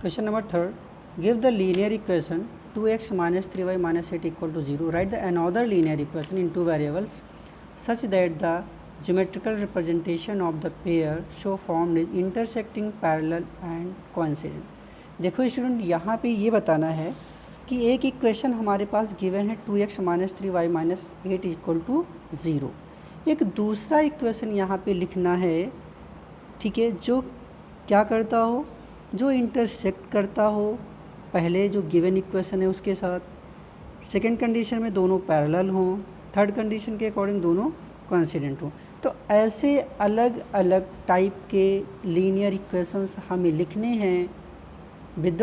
Question number 3. Give the linear equation 2x minus 3y minus 8 equal to 0. Write the another linear equation in two variables such that the geometrical representation of the pair so formed is intersecting, parallel and coincident. देखो student, यहाँ पे ये बताना है कि एक equation हमारे पास given है 2x minus 3y minus 8 equal to 0. एक दूसरा इक्वेशन यहाँ पे लिखना है, ठीक है, जो क्या करता हो, जो इंटरसेक्ट करता हो पहले जो गिवन इक्वेशन है उसके साथ, सेकंड कंडीशन में दोनों पैरेलल हों, थर्ड कंडीशन के अकॉर्डिंग दोनों कोइंसिडेंट हों. तो ऐसे अलग अलग टाइप के लीनियर इक्वेशंस हमें लिखने हैं with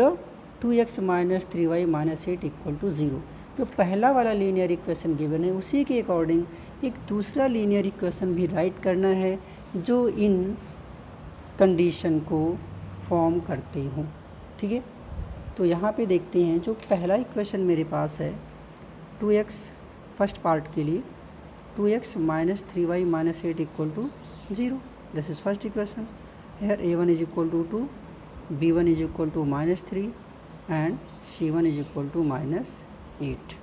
2x minus 3y minus 8 equal to 0. जो पहला वाला लीनियर इक्वेशन गिवन है उसी के अकॉर्डिंग एक दूसरा लीनियर इक्वेशन भी राइट करना है जो इन कंडीशन को फॉर्म करते हों. ठीक है, तो यहाँ पे देखते हैं जो पहला इक्वेशन मेरे पास है 2x फर्स्ट पार्ट के लिए 2x minus 3y minus 8 equal to 0. This is first equation. Here a1 is equal to 2, b1 is equal to minus 3 and c1 is equal to minus 8.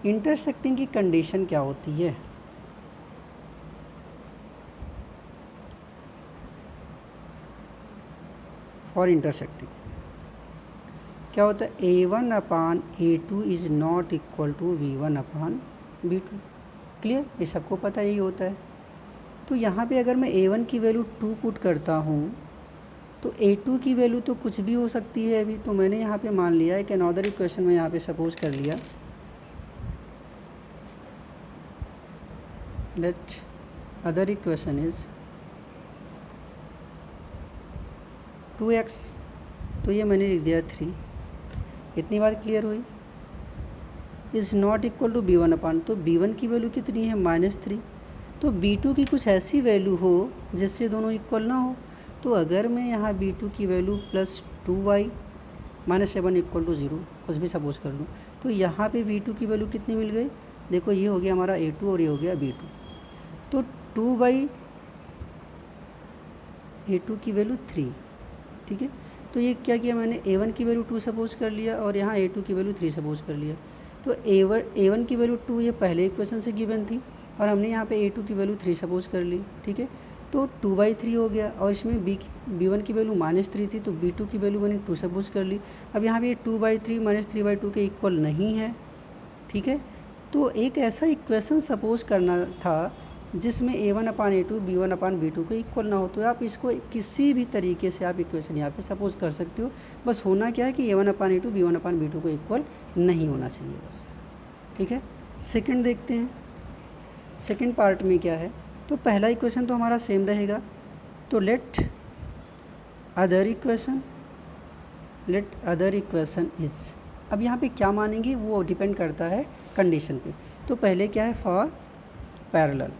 Intersecting की condition क्या होती है? For intersecting क्या होता है? a1 upon a2 is not equal to v1 upon b2. Clear, ये सबको पता यही होता है. तो यहाँ पे अगर मैं a1 की वैल्यू 2 पुट करता हूँ तो a2 की वैल्यू तो कुछ भी हो सकती है अभी. तो मैंने यहाँ पे मान लिया एक अनदर इक्वेशन में यहाँ पे सपोज कर लिया, let other equation is 2x, तो ये मैंने लिख दिया 3. इतनी बात क्लियर हुई. Is not equal to b1 upon, तो b1 की वैल्यू कितनी है? माइनस 3. तो b2 की कुछ ऐसी वैल्यू हो जिससे दोनों इक्वल ना हो. तो अगर मैं यहाँ b2 की value plus 2y minus 7 equal to 0 कुछ भी सपोज कर लूँ, तो यहाँ पे b2 की वैल्यू कितनी मिल गई? देखो, ये हो गया हमारा a2 और ये हो गया b2. तो 2 a2 की वैल्यू 3. ठीक है, तो ये क्या किया मैंने? a1 की वैल्यू 2 सपोज कर लिया और यहाँ a2 की वैल्यू 3 सपोज कर लिया. तो a1 की वैल्यू 2 ये पहले इक्वेशन से गिवन थी और हमने यहाँ पे a2 की वैल्यू 3 सपोज कर ली. ठीक है, तो 2/3 हो गया और इसमें b1 की वैल्यू माइनस 3 थी तो b2 की वैल्यू मैंने 2 सपोज कर ली. अब यहाँ पे 2/3 माइनस 3/2 के इक्वल नहीं है. ठीक है, तो एक ऐसा इक्वेशन सपोज करना था जिसमें a1 upon a2 b1 upon b2 को इक्वल ना हो. तो आप इसको किसी भी तरीके से आप इक्वेशन यहाँ पे सपोज कर सकते हो. बस होना क्या है कि a1 upon a2 b1 upon b2 को इक्वल नहीं होना चाहिए बस. ठीक है, सेकंड देखते हैं. सेकंड पार्ट में क्या है? तो पहला इक्वेशन तो हमारा सेम रहेगा. तो लेट अदर इक्वेशन इज़, अब यहाँ पे क्या मानेंगे वो डिपेंड करता है कंडीशन पे. तो पहले क्या है? For parallel.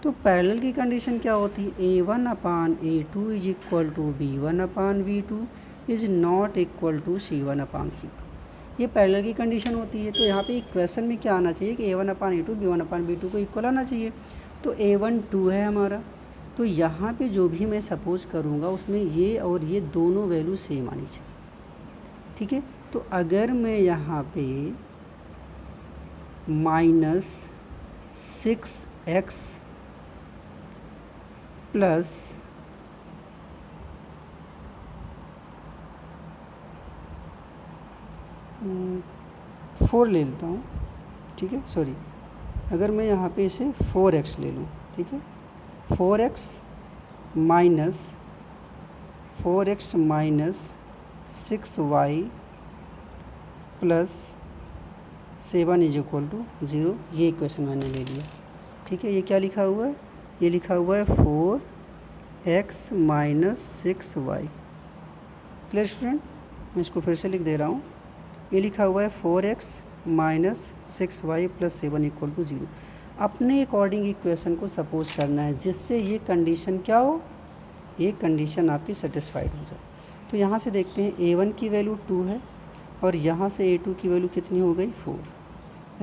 तो पैरेलल की कंडीशन क्या होती है? a1 upon a2 is equal to b1 upon b2 is not equal to c1 upon c2. ये पैरेलल की कंडीशन होती है. तो यहाँ पे इक्वेशन में क्या आना चाहिए कि a1 upon a2 b1 upon b2 को इक्वल आना चाहिए. तो a1 2 है हमारा. तो यहाँ पे जो भी मैं सपोज करूँगा उसमें ये और ये दोनों वैल्यू सेम आनी चाहिए. ठीक है, तो अगर मैं यहाँ पे माइनस 6x प्लस 4 ले लेता हूँ. ठीक है, सॉरी, अगर मैं यहाँ पे इसे 4x ले लूँ. ठीक है, 4x minus 6y plus 7 is equal to 0, ये इक्वेशन मैंने ले लिया. ठीक है, ये क्या लिखा हुआ है? ये लिखा हुआ है 4x minus 6y. Clear student, मैं इसको फिर से लिख दे रहा हूँ. ये लिखा हुआ है 4x minus 6y plus 7 equal to 0. अपने अकॉर्डिंग इक्वेशन को सपोज करना है जिससे ये कंडीशन क्या हो, ये कंडीशन आपकी सेटिस्फाइड हो जाए. तो यहाँ से देखते हैं a1 की वैल्यू 2 है और यहाँ से a2 की वैल्यू कितनी हो गई? 4.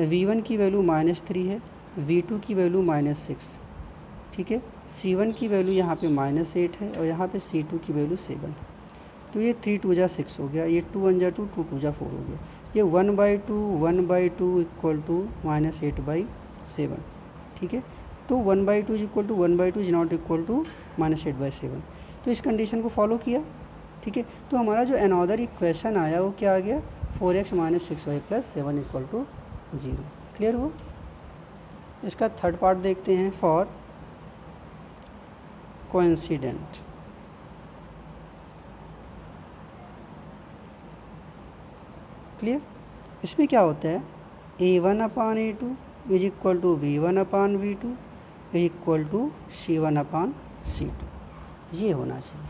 v1 की वैल्यू माइनस 3 है, v2 की वैल्यू माइनस 6. ठीक है, c1 की वैल्यू यहाँ पे माइनस 8 है और यहाँ पे c2 की वैल्यू 7. तो ये 3 2 जा 6 हो गया, ये 2 1 जा 2, 2 2 जा 4 हो गया, ये 1/2 इक्वल टू -8/7, ठीक है। तो 1/2 is equal to 1/2 is not equal to -8/7, तो इस कंडीशन को फॉलो किया, ठीक है। तो हमारा जो अनदर इक्वेशन आया वो क्या आ गया, 4x - 6y + 7 equal to 0। Clear हुआ। इसका थर्ड पार्ट देखते हैं, फॉर कोइंसिडेंट। क्लियर। इसमें क्या होता है, a1/a2 is equal to b1/v2 is equal to c1/c2, ये होना चाहिए,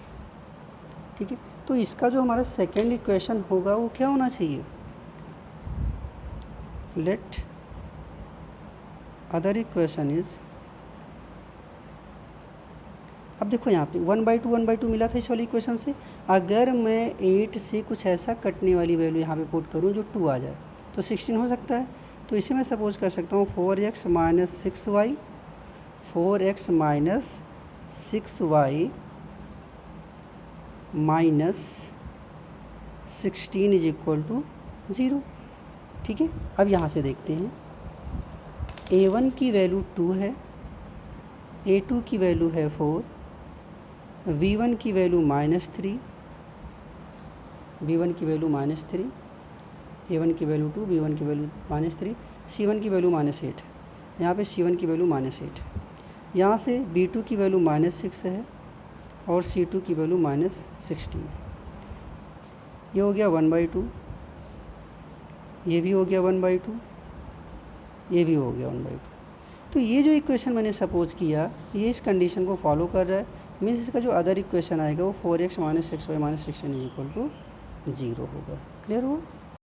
ठीक है। तो इसका जो हमारा सेकेंड इक्वेशन होगा वो क्या होना चाहिए, लेट अदर इक्वेशन इज, अब देखो यहाँ पे 1/2 मिला था इस वाली इक्वेशन से, अगर मैं 8 से कुछ ऐसा कटने वाली वैल्यू यहाँ पे पुट करूँ जो 2 आ जाए तो 16 हो सकता है। तो इसे मैं सपोज कर सकता हूँ 4x - 6y, 4x - 6y - 16 is equal to 0, ठीक है। अब यहाँ से देखते हैं, a1 की वैल्यू 2 है, a2 की वैल्यू है 4, v1 की वैल्यू -3, v1 की वैल्यू -3, a1 की वैल्यू 2, v1 की वैल्यू -3, c1 की वैल्यू -8 है, यहाँ पे c1 की वैल्यू -8, यहाँ से b2 की वैल्यू -6 है और c2 की वैल्यू -16, ये हो गया 1/2, ये भी हो गया 1/2, ये भी हो गया 1/2। तो ये जो इक्वेशन मैंने सपोज किया ये इस कंडीशन को फॉलो कर रहा है, मीन्स इसका जो अदर इक्वेशन आएगा वो 4x - 6y - 16 is equal to 0 होगा। क्लियर हुआ।